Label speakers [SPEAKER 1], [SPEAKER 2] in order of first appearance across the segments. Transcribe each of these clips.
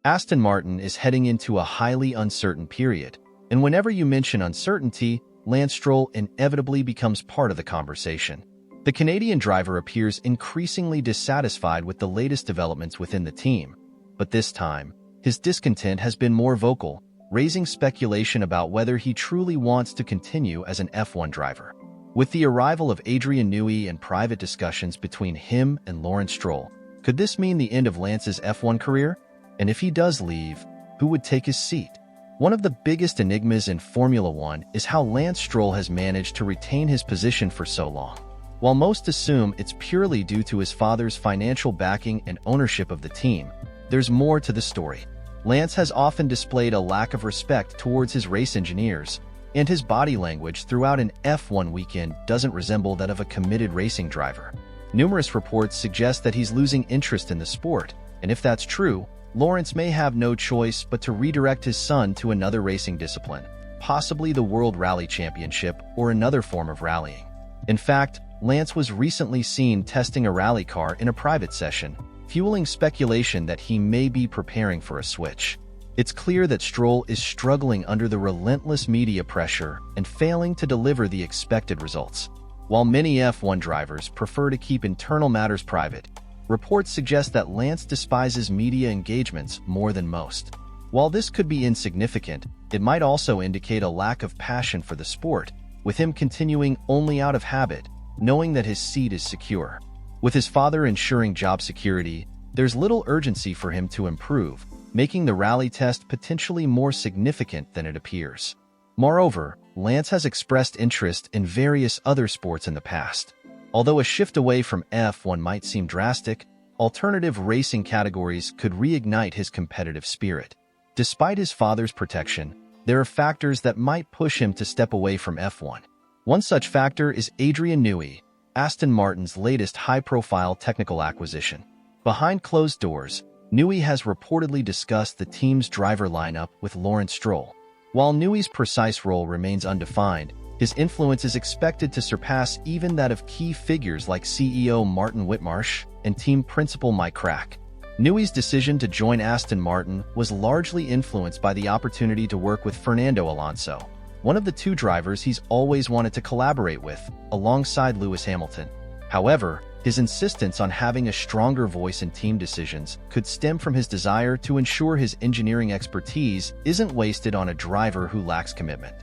[SPEAKER 1] Aston Martin is heading into a highly uncertain period, and whenever you mention uncertainty, Lance Stroll inevitably becomes part of the conversation. The Canadian driver appears increasingly dissatisfied with the latest developments within the team, but this time, his discontent has been more vocal, raising speculation about whether he truly wants to continue as an F1 driver. With the arrival of Adrian Newey and private discussions between him and Lance Stroll, could this mean the end of Lance's F1 career? And if he does leave, who would take his seat? One of the biggest enigmas in Formula One is how Lance Stroll has managed to retain his position for so long. While most assume it's purely due to his father's financial backing and ownership of the team, there's more to the story. Lance has often displayed a lack of respect towards his race engineers, and his body language throughout an F1 weekend doesn't resemble that of a committed racing driver. Numerous reports suggest that he's losing interest in the sport, and if that's true, Lawrence may have no choice but to redirect his son to another racing discipline, possibly the World Rally Championship or another form of rallying. In fact, Lance was recently seen testing a rally car in a private session, fueling speculation that he may be preparing for a switch. It's clear that Stroll is struggling under the relentless media pressure and failing to deliver the expected results. While many F1 drivers prefer to keep internal matters private, reports suggest that Lance despises media engagements more than most. While this could be insignificant, it might also indicate a lack of passion for the sport, with him continuing only out of habit, knowing that his seat is secure. With his father ensuring job security, there's little urgency for him to improve, making the rally test potentially more significant than it appears. Moreover, Lance has expressed interest in various other sports in the past. Although a shift away from F1 might seem drastic, alternative racing categories could reignite his competitive spirit. Despite his father's protection, there are factors that might push him to step away from F1. One such factor is Adrian Newey, Aston Martin's latest high-profile technical acquisition. Behind closed doors, Newey has reportedly discussed the team's driver lineup with Lance Stroll. While Newey's precise role remains undefined, his influence is expected to surpass even that of key figures like CEO Martin Whitmarsh and team principal Mike Krack. Newey's decision to join Aston Martin was largely influenced by the opportunity to work with Fernando Alonso, one of the two drivers he's always wanted to collaborate with, alongside Lewis Hamilton. However, his insistence on having a stronger voice in team decisions could stem from his desire to ensure his engineering expertise isn't wasted on a driver who lacks commitment.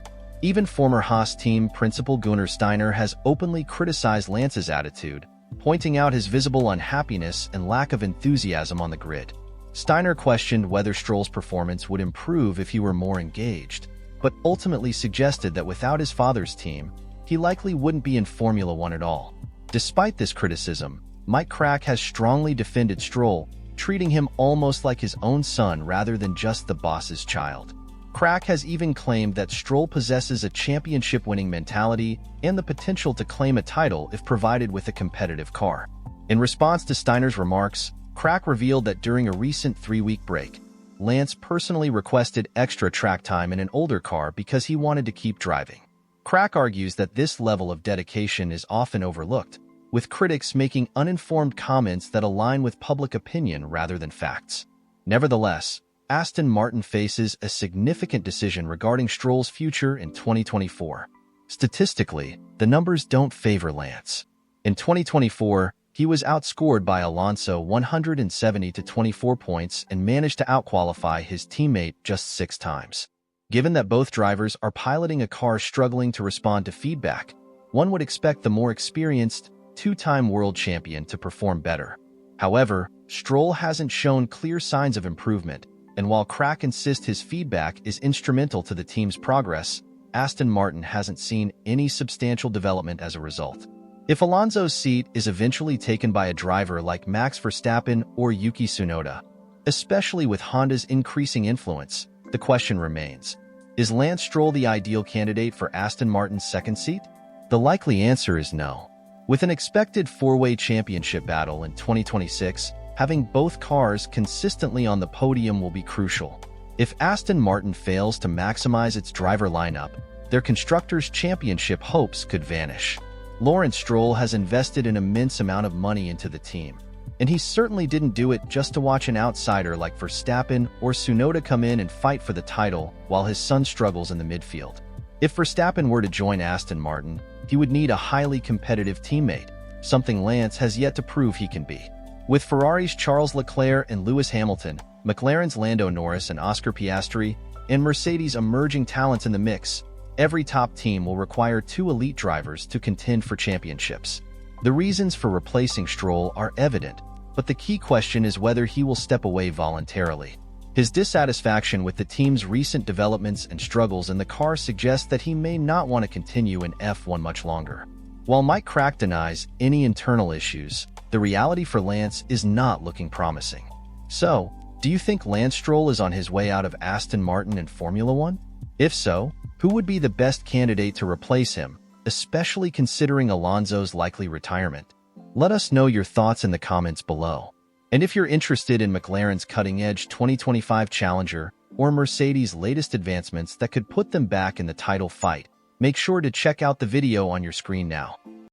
[SPEAKER 1] Even former Haas team principal Gunnar Steiner has openly criticized Lance's attitude, pointing out his visible unhappiness and lack of enthusiasm on the grid. Steiner questioned whether Stroll's performance would improve if he were more engaged, but ultimately suggested that without his father's team, he likely wouldn't be in Formula One at all. Despite this criticism, Mike Krack has strongly defended Stroll, treating him almost like his own son rather than just the boss's child. Krack has even claimed that Stroll possesses a championship-winning mentality and the potential to claim a title if provided with a competitive car. In response to Steiner's remarks, Krack revealed that during a recent 3-week break, Lance personally requested extra track time in an older car because he wanted to keep driving. Krack argues that this level of dedication is often overlooked, with critics making uninformed comments that align with public opinion rather than facts. Nevertheless, Aston Martin faces a significant decision regarding Stroll's future in 2024. Statistically, the numbers don't favor Lance. In 2024, he was outscored by Alonso 170 to 24 points and managed to outqualify his teammate just 6 times. Given that both drivers are piloting a car struggling to respond to feedback, one would expect the more experienced, 2-time world champion to perform better. However, Stroll hasn't shown clear signs of improvement, and while Krack insists his feedback is instrumental to the team's progress, Aston Martin hasn't seen any substantial development as a result. If Alonso's seat is eventually taken by a driver like Max Verstappen or Yuki Tsunoda, especially with Honda's increasing influence, the question remains, is Lance Stroll the ideal candidate for Aston Martin's second seat? The likely answer is no. With an expected 4-way championship battle in 2026, having both cars consistently on the podium will be crucial. If Aston Martin fails to maximize its driver lineup, their Constructors' Championship hopes could vanish. Lance Stroll has invested an immense amount of money into the team, And he certainly didn't do it just to watch an outsider like Verstappen or Tsunoda come in and fight for the title while his son struggles in the midfield. If Verstappen were to join Aston Martin, he would need a highly competitive teammate, something Lance has yet to prove he can be. With Ferrari's Charles Leclerc and Lewis Hamilton, McLaren's Lando Norris and Oscar Piastri, and Mercedes' emerging talents in the mix, every top team will require 2 elite drivers to contend for championships. The reasons for replacing Stroll are evident, but the key question is whether he will step away voluntarily. His dissatisfaction with the team's recent developments and struggles in the car suggests that he may not want to continue in F1 much longer. While Mike Crack denies any internal issues, the reality for Lance is not looking promising. So, do you think Lance Stroll is on his way out of Aston Martin and Formula One? If so, who would be the best candidate to replace him, especially considering Alonso's likely retirement? Let us know your thoughts in the comments below. And if you're interested in McLaren's cutting-edge 2025 Challenger or Mercedes' latest advancements that could put them back in the title fight, make sure to check out the video on your screen now.